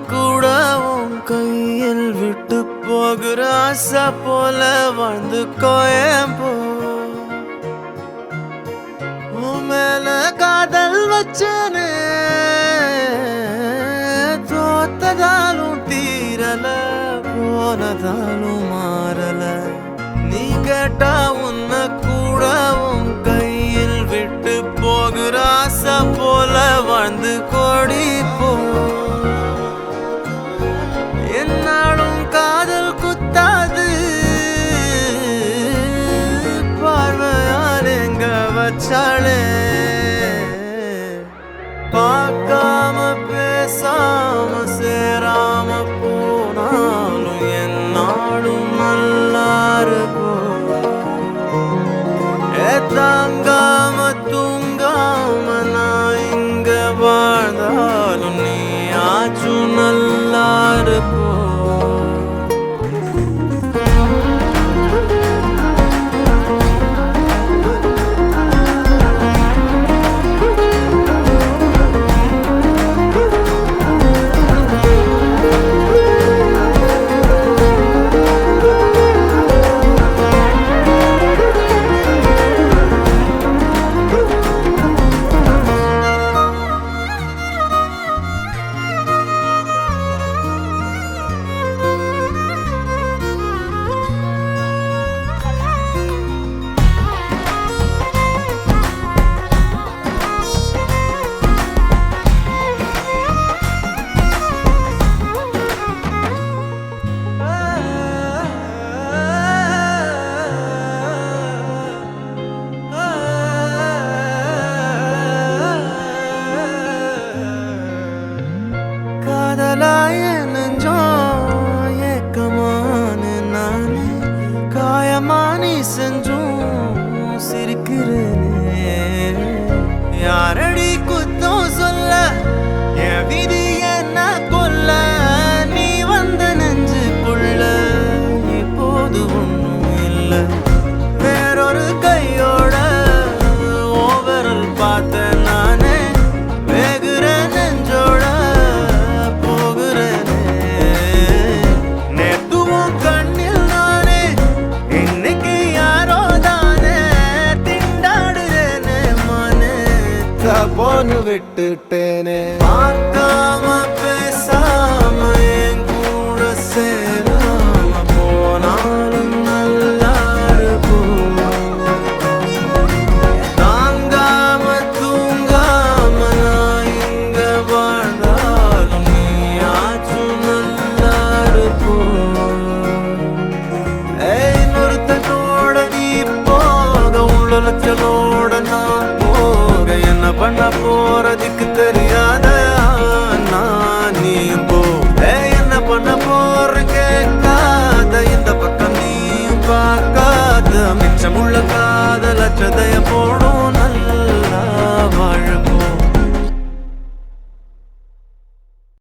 கூட உன் கையில் விட்டு போகிற ஆசை போல வாழ்ந்து கோயம்போ உன் மேல காதல் வச்சனே தோத்ததாலும் தீரல போனதாலும் மாறல நீ கேட்டா உன்னை கூட உன் கையில் விட்டு போகிற ஆசை போல வாழ்ந்து கோடி போ என்னாலும் காதல் குத்தாது பார்வையால் எங்க வச்சாளே பார்க்காம பேசாம சேராம போனாலும் என்னாலும் நல்லா இருக்கும் தாங்காம தூங்காம நான் இங்க வாழ்ந்தாலும் நீ ஆச்சும் நல்லா இருப்போ காதலாய நெஞ்சோம் ஏக்கமான நானே காயமானி செஞ்சும் சிரிக்கிறேனே யாரடி குத்தம் சொல்ல என் விதி என்ன கொல்ல நீ வந்த நெஞ்சுக்குள்ள இப்போது ஒன்றும் இல்லை வேறொரு கையோட ஓவரல் பார்த்த நானே வேகுற நெஞ்சோட போன்னு விட்டுட்டேனே பார்க்காம பேசாம என் கூட சேராம போனாலும் நல்லா இருக்கும் தாங்காம தூங்காம நான் இங்க வாழ்ந்தாலும் நீ ஆச்சும் நல்லா இருக்கும் இன்னொருத்தனோட நீ போக உள்ளச்சலோட நான் என்ன பண்ண போறதுக்கு தெரியாத நான் நீ போ என்ன பண்ண போற கேட்காத இந்த பக்கம் நீயும் பார்க்காத மிச்சமுள்ள காதலற்றதை